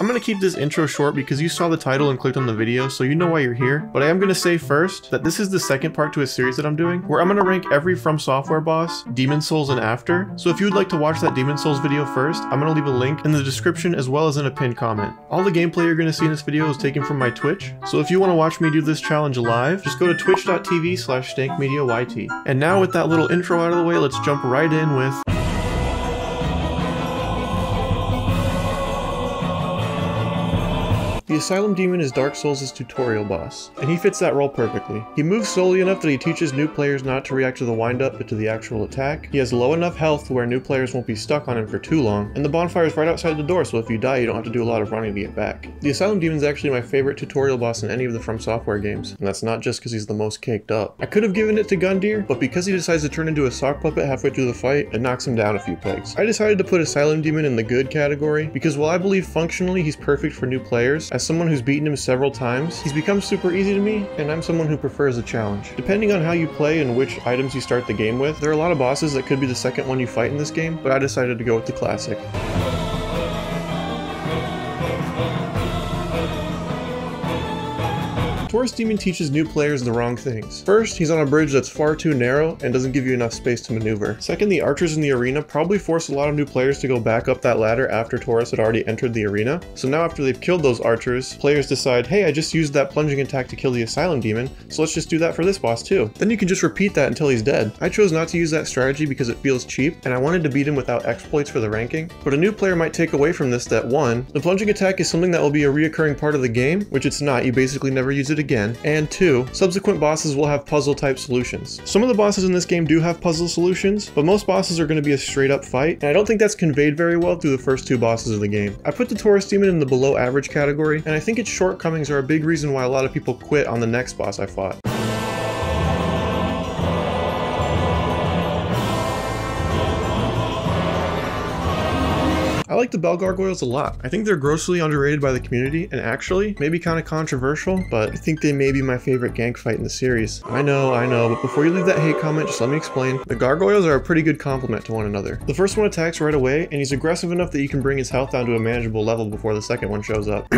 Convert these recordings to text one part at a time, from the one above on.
I'm gonna keep this intro short because you saw the title and clicked on the video, so you know why you're here. But I am gonna say first that this is the second part to a series that I'm doing, where I'm gonna rank every From Software boss, Demon Souls and after. So if you would like to watch that Demon Souls video first, I'm gonna leave a link in the description as well as in a pinned comment. All the gameplay you're gonna see in this video is taken from my Twitch, so if you wanna watch me do this challenge live, just go to twitch.tv/stankmediayt. And now with that little intro out of the way, let's jump right in with the Asylum Demon is Dark Souls' tutorial boss, and he fits that role perfectly. He moves slowly enough that he teaches new players not to react to the wind-up but to the actual attack. He has low enough health to where new players won't be stuck on him for too long, and the bonfire is right outside the door, so if you die you don't have to do a lot of running to get back. The Asylum Demon is actually my favorite tutorial boss in any of the From Software games, and that's not just because he's the most caked up. I could have given it to Gundyr, but because he decides to turn into a sock puppet halfway through the fight, it knocks him down a few pegs. I decided to put Asylum Demon in the good category, because while I believe functionally he's perfect for new players, as someone who's beaten him several times, he's become super easy to me, and I'm someone who prefers a challenge. Depending on how you play and which items you start the game with, there are a lot of bosses that could be the second one you fight in this game, but I decided to go with the classic. Taurus Demon teaches new players the wrong things. First, he's on a bridge that's far too narrow and doesn't give you enough space to maneuver. Second, the archers in the arena probably force a lot of new players to go back up that ladder after Taurus had already entered the arena. So now after they've killed those archers, players decide, hey, I just used that plunging attack to kill the Asylum Demon, so let's just do that for this boss too. Then you can just repeat that until he's dead. I chose not to use that strategy because it feels cheap, and I wanted to beat him without exploits for the ranking. But a new player might take away from this that 1, the plunging attack is something that will be a reoccurring part of the game, which it's not, you basically never use it again, and 2, subsequent bosses will have puzzle type solutions. Some of the bosses in this game do have puzzle solutions, but most bosses are going to be a straight up fight, and I don't think that's conveyed very well through the first 2 bosses of the game. I put the Taurus Demon in the below average category, and I think its shortcomings are a big reason why a lot of people quit on the next boss I fought. I like the Bell Gargoyles a lot. I think they're grossly underrated by the community, and actually, maybe kind of controversial, but I think they may be my favorite gank fight in the series. I know, but before you leave that hate comment, just let me explain. The Gargoyles are a pretty good complement to one another. The first one attacks right away, and he's aggressive enough that you can bring his health down to a manageable level before the second one shows up.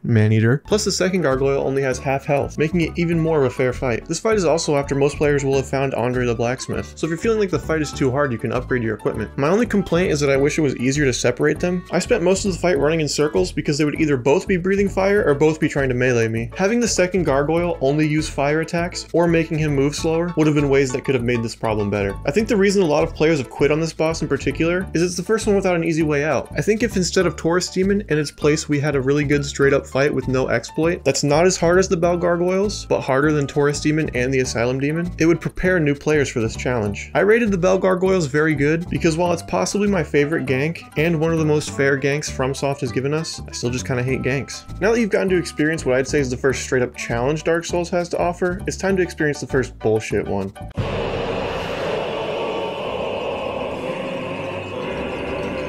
Maneater. Plus the second Gargoyle only has half health, making it even more of a fair fight. This fight is also after most players will have found Andre the Blacksmith, so if you're feeling like the fight is too hard, you can upgrade your equipment. My only complaint is that I wish it was easier to separate them. I spent most of the fight running in circles because they would either both be breathing fire or both be trying to melee me. Having the second Gargoyle only use fire attacks or making him move slower would have been ways that could have made this problem better. I think the reason a lot of players have quit on this boss in particular is it's the first one without an easy way out. I think if instead of Taurus Demon in its place we had a really good straight up fight with no exploit that's not as hard as the Bell Gargoyles but harder than Taurus Demon and the Asylum Demon, it would prepare new players for this challenge. I rated the Bell Gargoyles very good because while it's possibly my favorite gank and one of the most fair ganks FromSoft has given us, I still just kind of hate ganks. Now that you've gotten to experience what I'd say is the first straight up challenge Dark Souls has to offer, it's time to experience the first bullshit one.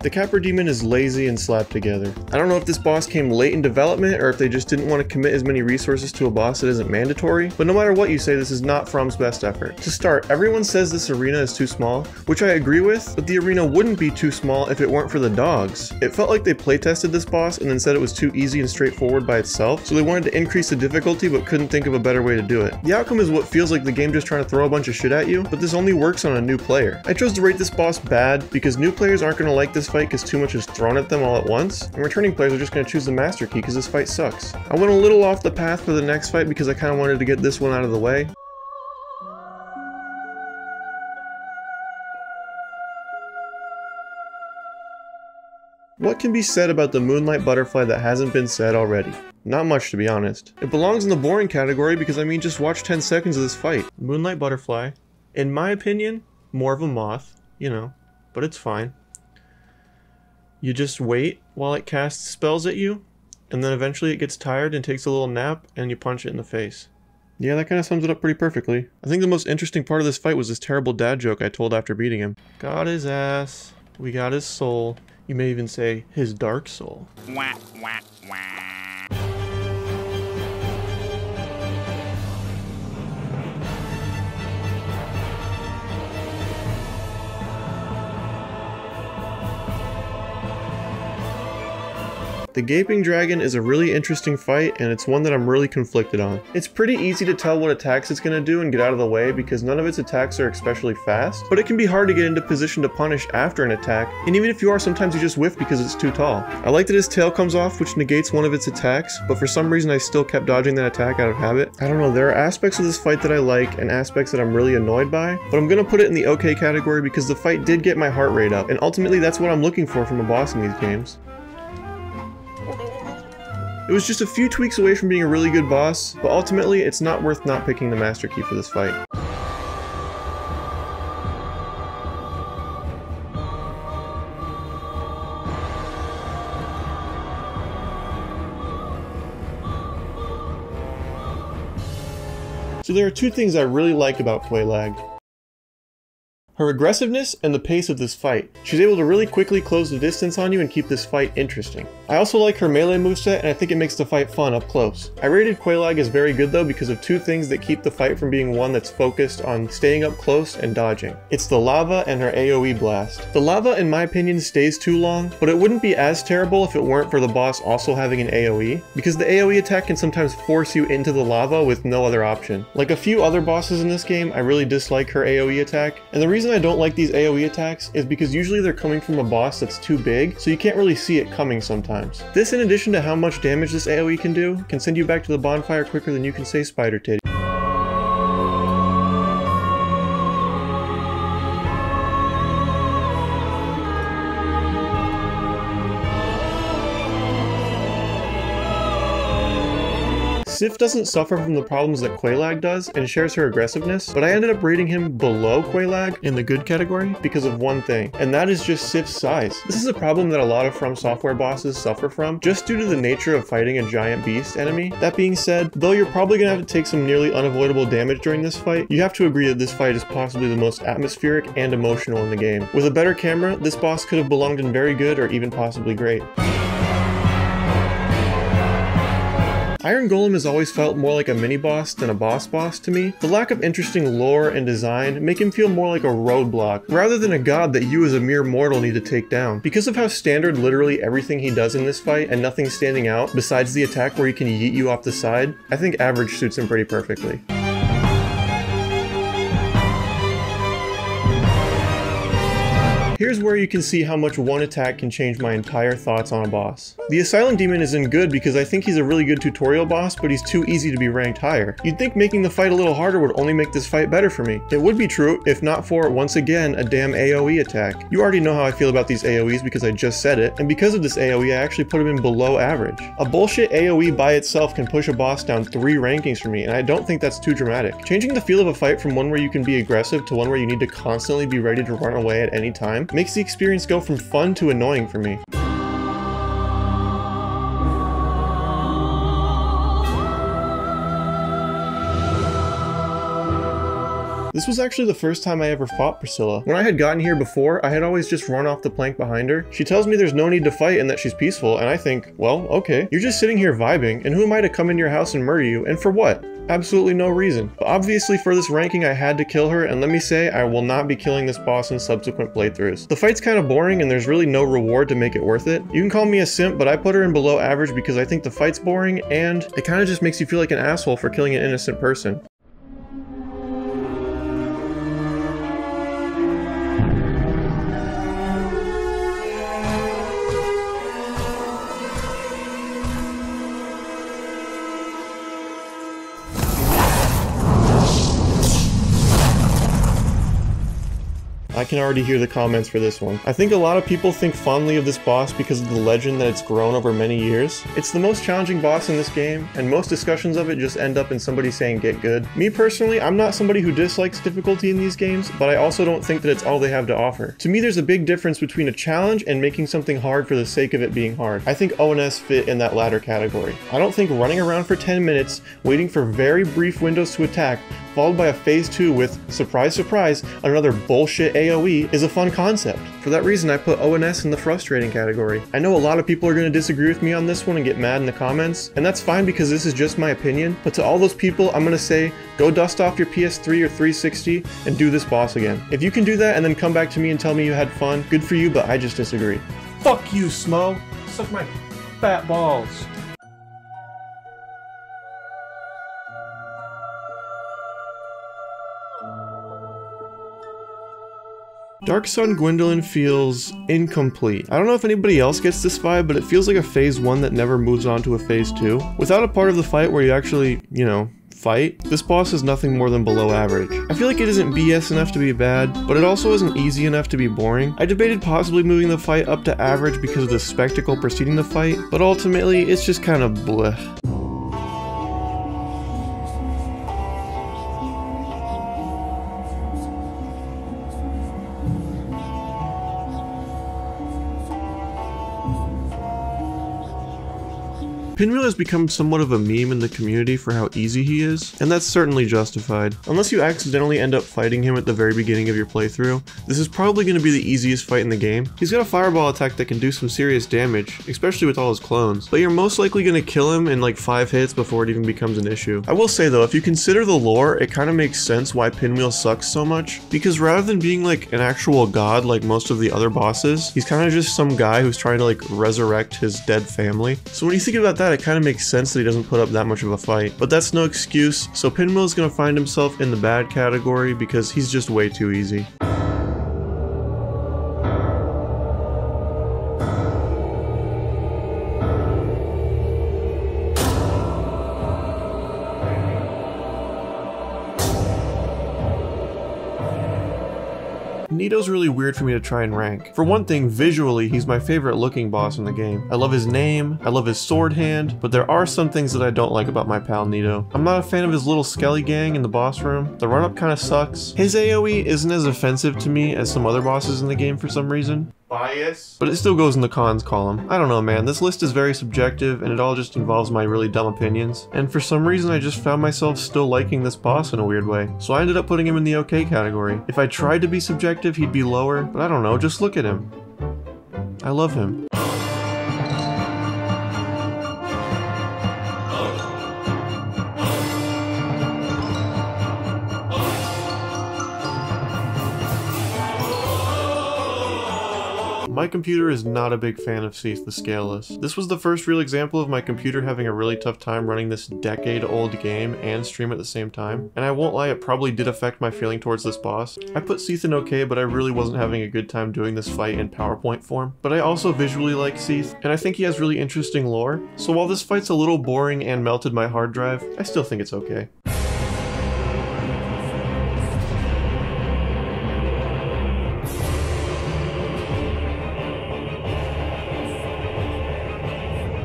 The Capra Demon is lazy and slapped together. I don't know if this boss came late in development or if they just didn't want to commit as many resources to a boss that isn't mandatory, but no matter what you say, this is not From's best effort. To start, everyone says this arena is too small, which I agree with, but the arena wouldn't be too small if it weren't for the dogs. It felt like they playtested this boss and then said it was too easy and straightforward by itself, so they wanted to increase the difficulty but couldn't think of a better way to do it. The outcome is what feels like the game just trying to throw a bunch of shit at you, but this only works on a new player. I chose to rate this boss bad because new players aren't going to like this fight because too much is thrown at them all at once, and returning players are just going to choose the master key because this fight sucks. I went a little off the path for the next fight because I kind of wanted to get this one out of the way. What can be said about the Moonlight Butterfly that hasn't been said already? Not much, to be honest. It belongs in the boring category because I mean just watch 10 seconds of this fight. Moonlight Butterfly, in my opinion, more of a moth, you know, but it's fine. You just wait while it casts spells at you, and then eventually it gets tired and takes a little nap, and you punch it in the face. Yeah, that kind of sums it up pretty perfectly. I think the most interesting part of this fight was this terrible dad joke I told after beating him. Got his ass, we got his soul. You may even say, his dark soul. Wah, wah, wah. The The Gaping Dragon is a really interesting fight, and it's one that I'm really conflicted on. It's pretty easy to tell what attacks it's going to do and get out of the way because none of its attacks are especially fast, but it can be hard to get into position to punish after an attack, and even if you are, sometimes you just whiff because it's too tall. I like that his tail comes off, which negates one of its attacks, but for some reason I still kept dodging that attack out of habit. I don't know, there are aspects of this fight that I like and aspects that I'm really annoyed by, but I'm going to put it in the okay category because the fight did get my heart rate up, and ultimately that's what I'm looking for from a boss in these games. It was just a few tweaks away from being a really good boss, but ultimately it's not worth not picking the Master Key for this fight. So there are two things I really like about Quelaag. Her aggressiveness and the pace of this fight. She's able to really quickly close the distance on you and keep this fight interesting. I also like her melee moveset, and I think it makes the fight fun up close. I rated Quelaag as very good though because of two things that keep the fight from being one that's focused on staying up close and dodging. It's the lava and her AoE blast. The lava in my opinion stays too long, but it wouldn't be as terrible if it weren't for the boss also having an AoE, because the AoE attack can sometimes force you into the lava with no other option. Like a few other bosses in this game, I really dislike her AoE attack, and the reason I don't like these AoE attacks is because usually they're coming from a boss that's too big, so you can't really see it coming sometimes. This, in addition to how much damage this AoE can do, can send you back to the bonfire quicker than you can say spider titty. Sif doesn't suffer from the problems that Quelaag does and shares her aggressiveness, but I ended up rating him below Quelaag in the good category because of one thing, and that is just Sif's size. This is a problem that a lot of From Software bosses suffer from, just due to the nature of fighting a giant beast enemy. That being said, though you're probably gonna have to take some nearly unavoidable damage during this fight, you have to agree that this fight is possibly the most atmospheric and emotional in the game. With a better camera, this boss could have belonged in very good or even possibly great. Iron Golem has always felt more like a mini-boss than a boss to me. The lack of interesting lore and design make him feel more like a roadblock, rather than a god that you as a mere mortal need to take down. Because of how standard literally everything he does in this fight, and nothing standing out besides the attack where he can yeet you off the side, I think average suits him pretty perfectly. Here's where you can see how much one attack can change my entire thoughts on a boss. The Asylum Demon isn't good because I think he's a really good tutorial boss, but he's too easy to be ranked higher. You'd think making the fight a little harder would only make this fight better for me. It would be true, if not for, once again, a damn AoE attack. You already know how I feel about these AoEs because I just said it, and because of this AoE I actually put him in below average. A bullshit AoE by itself can push a boss down 3 rankings for me, and I don't think that's too dramatic. Changing the feel of a fight from one where you can be aggressive to one where you need to constantly be ready to run away at any time makes the experience go from fun to annoying for me. This was actually the first time I ever fought Priscilla. When I had gotten here before, I had always just run off the plank behind her. She tells me there's no need to fight and that she's peaceful, and I think, well, okay. You're just sitting here vibing, and who am I to come in your house and murder you, and for what? Absolutely no reason. But obviously for this ranking I had to kill her, and let me say I will not be killing this boss in subsequent playthroughs. The fight's kind of boring and there's really no reward to make it worth it. You can call me a simp, but I put her in below average because I think the fight's boring and it kind of just makes you feel like an asshole for killing an innocent person. I can already hear the comments for this one. I think a lot of people think fondly of this boss because of the legend that it's grown over many years. It's the most challenging boss in this game, and most discussions of it just end up in somebody saying get good. Me personally, I'm not somebody who dislikes difficulty in these games, but I also don't think that it's all they have to offer. To me, there's a big difference between a challenge and making something hard for the sake of it being hard. I think ONS fit in that latter category. I don't think running around for 10 minutes, waiting for very brief windows to attack, followed by a phase 2 with, surprise surprise, another bullshit AoE is a fun concept. For that reason I put ONS in the frustrating category. I know a lot of people are going to disagree with me on this one and get mad in the comments, and that's fine because this is just my opinion, but to all those people I'm going to say, go dust off your PS3 or 360 and do this boss again. If you can do that and then come back to me and tell me you had fun, good for you, but I just disagree. Fuck you, Smough! Suck my... fat balls. Dark Sun Gwyndolin feels incomplete. I don't know if anybody else gets this vibe, but it feels like a phase 1 that never moves on to a phase 2. Without a part of the fight where you actually, you know, fight, this boss is nothing more than below average. I feel like it isn't BS enough to be bad, but it also isn't easy enough to be boring. I debated possibly moving the fight up to average because of the spectacle preceding the fight, but ultimately it's just kind of bleh. Pinwheel has become somewhat of a meme in the community for how easy he is, and that's certainly justified. Unless you accidentally end up fighting him at the very beginning of your playthrough, this is probably going to be the easiest fight in the game. He's got a fireball attack that can do some serious damage, especially with all his clones, but you're most likely going to kill him in like 5 hits before it even becomes an issue. I will say though, if you consider the lore, it kind of makes sense why Pinwheel sucks so much, because rather than being like an actual god like most of the other bosses, he's kind of just some guy who's trying to like resurrect his dead family. So when you think about that, it kind of makes sense that he doesn't put up that much of a fight. But that's no excuse, so Pinwheel is going to find himself in the bad category because he's just way too easy. Nito's really weird for me to try and rank. For one thing, visually, he's my favorite looking boss in the game. I love his name, I love his sword hand, but there are some things that I don't like about my pal Nito. I'm not a fan of his little skelly gang in the boss room. The run-up kind of sucks. His AoE isn't as offensive to me as some other bosses in the game for some reason. Bias. But it still goes in the cons column. I don't know, man. This list is very subjective and it all just involves my really dumb opinions. And for some reason I just found myself still liking this boss in a weird way. So I ended up putting him in the okay category. If I tried to be subjective, he'd be lower, but I don't know, just look at him. I love him. My computer is not a big fan of Seath the Scaleless. This was the first real example of my computer having a really tough time running this decade-old game and stream at the same time, and I won't lie, it probably did affect my feeling towards this boss. I put Seath in okay, but I really wasn't having a good time doing this fight in PowerPoint form. But I also visually like Seath, and I think he has really interesting lore, so while this fight's a little boring and melted my hard drive, I still think it's okay.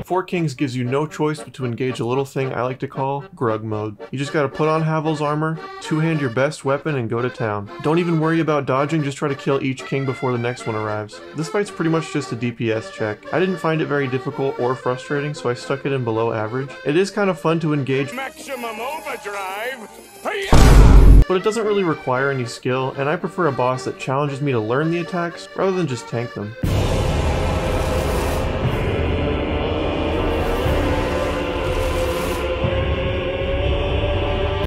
Four Kings gives you no choice but to engage a little thing I like to call Grug mode. You just gotta put on Havel's armor, two-hand your best weapon, and go to town. Don't even worry about dodging, just try to kill each king before the next one arrives. This fight's pretty much just a DPS check. I didn't find it very difficult or frustrating, so I stuck it in below average. It is kind of fun to engage maximum overdrive, but it doesn't really require any skill, and I prefer a boss that challenges me to learn the attacks rather than just tank them.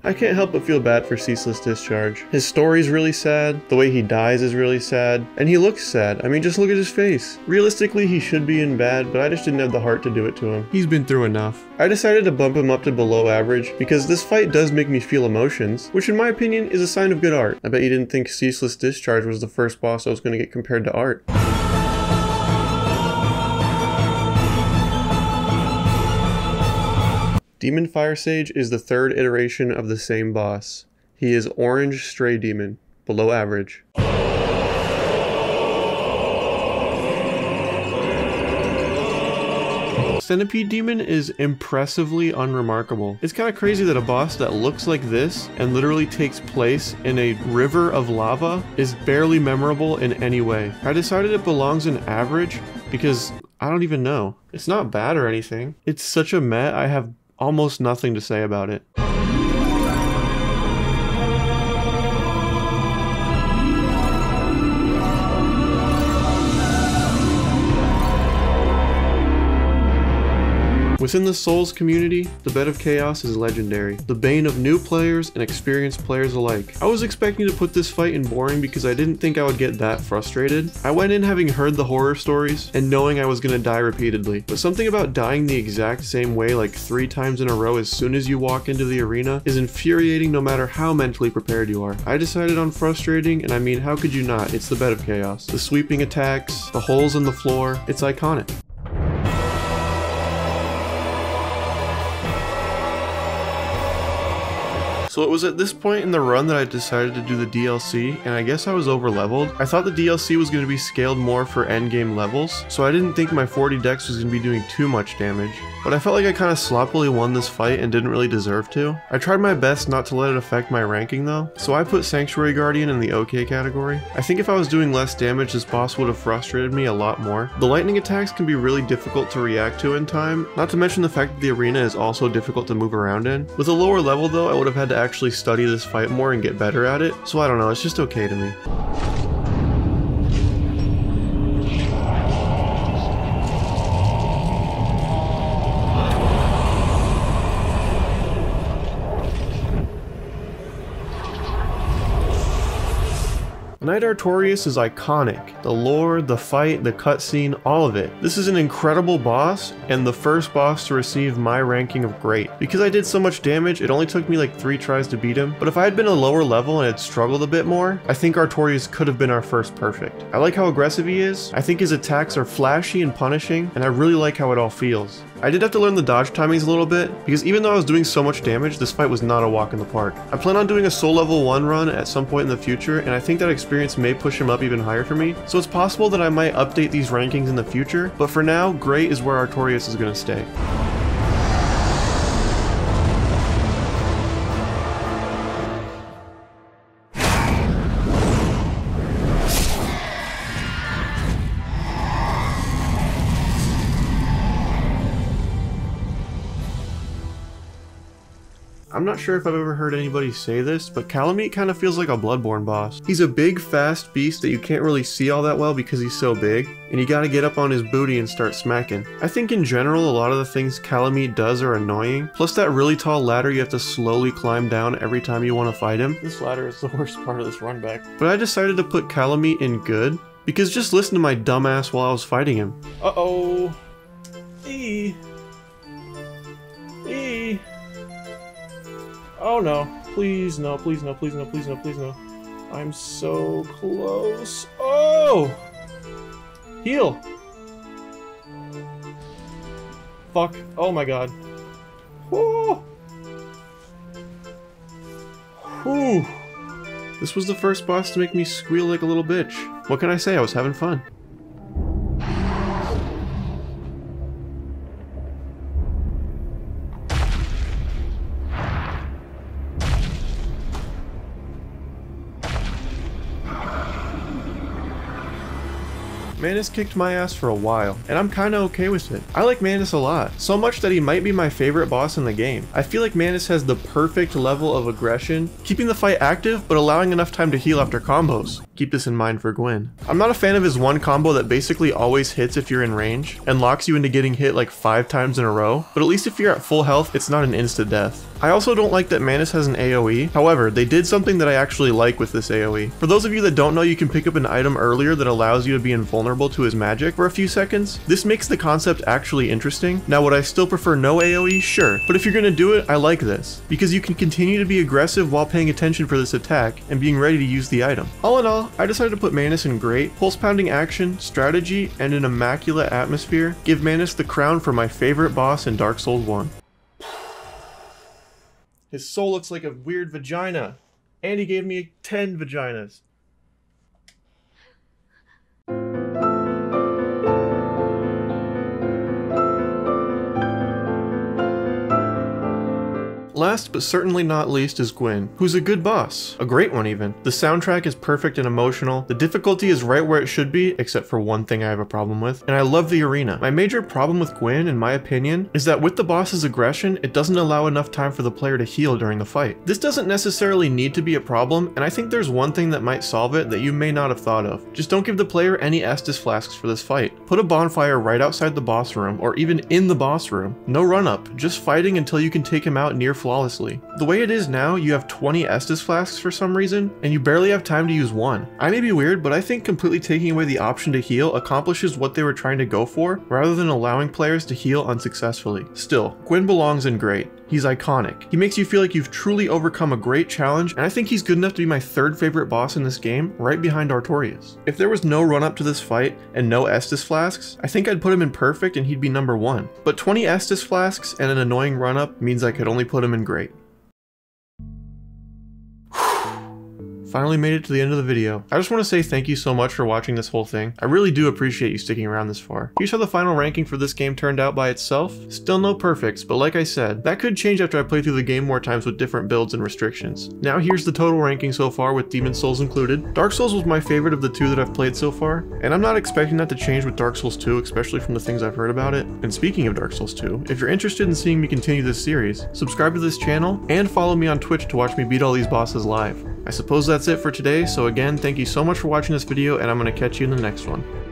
I can't help but feel bad for Ceaseless Discharge. His story's really sad, the way he dies is really sad, and he looks sad. I mean, just look at his face. Realistically, he should be in bad, but I just didn't have the heart to do it to him. He's been through enough. I decided to bump him up to below average, because this fight does make me feel emotions, which in my opinion is a sign of good art. I bet you didn't think Ceaseless Discharge was the first boss I was going to get compared to art. Demon Firesage is the third iteration of the same boss. He is Orange Stray Demon, below average. Centipede Demon is impressively unremarkable. It's kind of crazy that a boss that looks like this and literally takes place in a river of lava is barely memorable in any way. I decided it belongs in average because I don't even know. It's not bad or anything. It's such a meh, I have almost nothing to say about it. Within the Souls community, the Bed of Chaos is legendary, the bane of new players and experienced players alike. I was expecting to put this fight in boring because I didn't think I would get that frustrated. I went in having heard the horror stories and knowing I was gonna die repeatedly, but something about dying the exact same way like 3 times in a row as soon as you walk into the arena is infuriating no matter how mentally prepared you are. I decided on frustrating, and I mean, how could you not? It's the Bed of Chaos. The sweeping attacks, the holes in the floor, it's iconic. So it was at this point in the run that I decided to do the DLC, and I guess I was over leveled. I thought the DLC was going to be scaled more for endgame levels, so I didn't think my 40 dex was going to be doing too much damage. But I felt like I kind of sloppily won this fight and didn't really deserve to. I tried my best not to let it affect my ranking though, so I put Sanctuary Guardian in the OK category. I think if I was doing less damage, this boss would have frustrated me a lot more. The lightning attacks can be really difficult to react to in time, not to mention the fact that the arena is also difficult to move around in. With a lower level though, I would have had to actually study this fight more and get better at it, so I don't know, it's just okay to me. Knight Artorias is iconic. The lore, the fight, the cutscene, all of it. This is an incredible boss, and the first boss to receive my ranking of great. Because I did so much damage, it only took me like 3 tries to beat him, but if I had been a lower level and had struggled a bit more, I think Artorias could have been our first perfect. I like how aggressive he is, I think his attacks are flashy and punishing, and I really like how it all feels. I did have to learn the dodge timings a little bit, because even though I was doing so much damage, this fight was not a walk in the park. I plan on doing a soul level 1 run at some point in the future, and I think that experience may push him up even higher for me, so it's possible that I might update these rankings in the future, but for now, great is where Artorias is going to stay. I'm not sure if I've ever heard anybody say this, but Kalameet kind of feels like a Bloodborne boss. He's a big, fast beast that you can't really see all that well because he's so big, and you gotta get up on his booty and start smacking. I think in general, a lot of the things Kalameet does are annoying, plus that really tall ladder you have to slowly climb down every time you want to fight him. This ladder is the worst part of this run back. But I decided to put Kalameet in good, because just listen to my dumbass while I was fighting him. Uh-oh. Oh no, please no, please no, please no, please no, please no. I'm so close. Oh! Heal! Fuck. Oh my god. Whew. Whew. This was the first boss to make me squeal like a little bitch. What can I say? I was having fun. Manus kicked my ass for a while, and I'm kinda okay with it. I like Manus a lot, so much that he might be my favorite boss in the game. I feel like Manus has the perfect level of aggression, keeping the fight active but allowing enough time to heal after combos. Keep this in mind for Gwyn. I'm not a fan of his one combo that basically always hits if you're in range, and locks you into getting hit like 5 times in a row, but at least if you're at full health, it's not an instant death. I also don't like that Manus has an AoE, however, they did something that I actually like with this AoE. For those of you that don't know, you can pick up an item earlier that allows you to be invulnerable to his magic for a few seconds. This makes the concept actually interesting. Now, would I still prefer no AoE? Sure, but if you're gonna do it, I like this, because you can continue to be aggressive while paying attention for this attack and being ready to use the item. All in all, I decided to put Manus in great. Pulse pounding action, strategy, and an immaculate atmosphere give Manus the crown for my favorite boss in Dark Souls 1. His soul looks like a weird vagina. And he gave me 10 vaginas. last but certainly not least is Gwyn, who's a good boss. A great one even. The soundtrack is perfect and emotional, the difficulty is right where it should be, except for one thing I have a problem with, and I love the arena. My major problem with Gwyn, in my opinion, is that with the boss's aggression, it doesn't allow enough time for the player to heal during the fight. This doesn't necessarily need to be a problem, and I think there's one thing that might solve it that you may not have thought of. Just don't give the player any Estus flasks for this fight. Put a bonfire right outside the boss room, or even in the boss room. No run up, just fighting until you can take him out near flawlessly. The way it is now, you have 20 Estus flasks for some reason, and you barely have time to use one. I may be weird, but I think completely taking away the option to heal accomplishes what they were trying to go for, rather than allowing players to heal unsuccessfully. Still, Gwyn belongs in great. He's iconic. He makes you feel like you've truly overcome a great challenge, and I think he's good enough to be my third favorite boss in this game, right behind Artorias. If there was no run up to this fight and no Estus flasks, I think I'd put him in perfect and he'd be number 1. But 20 Estus flasks and an annoying run up means I could only put him in great. Finally made it to the end of the video. I just want to say thank you so much for watching this whole thing. I really do appreciate you sticking around this far. Here's how the final ranking for this game turned out by itself. Still no perfects, but like I said, that could change after I play through the game more times with different builds and restrictions. Now here's the total ranking so far with Demon Souls included. Dark Souls was my favorite of the 2 that I've played so far, and I'm not expecting that to change with Dark Souls 2, especially from the things I've heard about it. And speaking of Dark Souls 2, if you're interested in seeing me continue this series, subscribe to this channel and follow me on Twitch to watch me beat all these bosses live. I suppose that's it for today, so again, thank you so much for watching this video, and I'm going to catch you in the next one.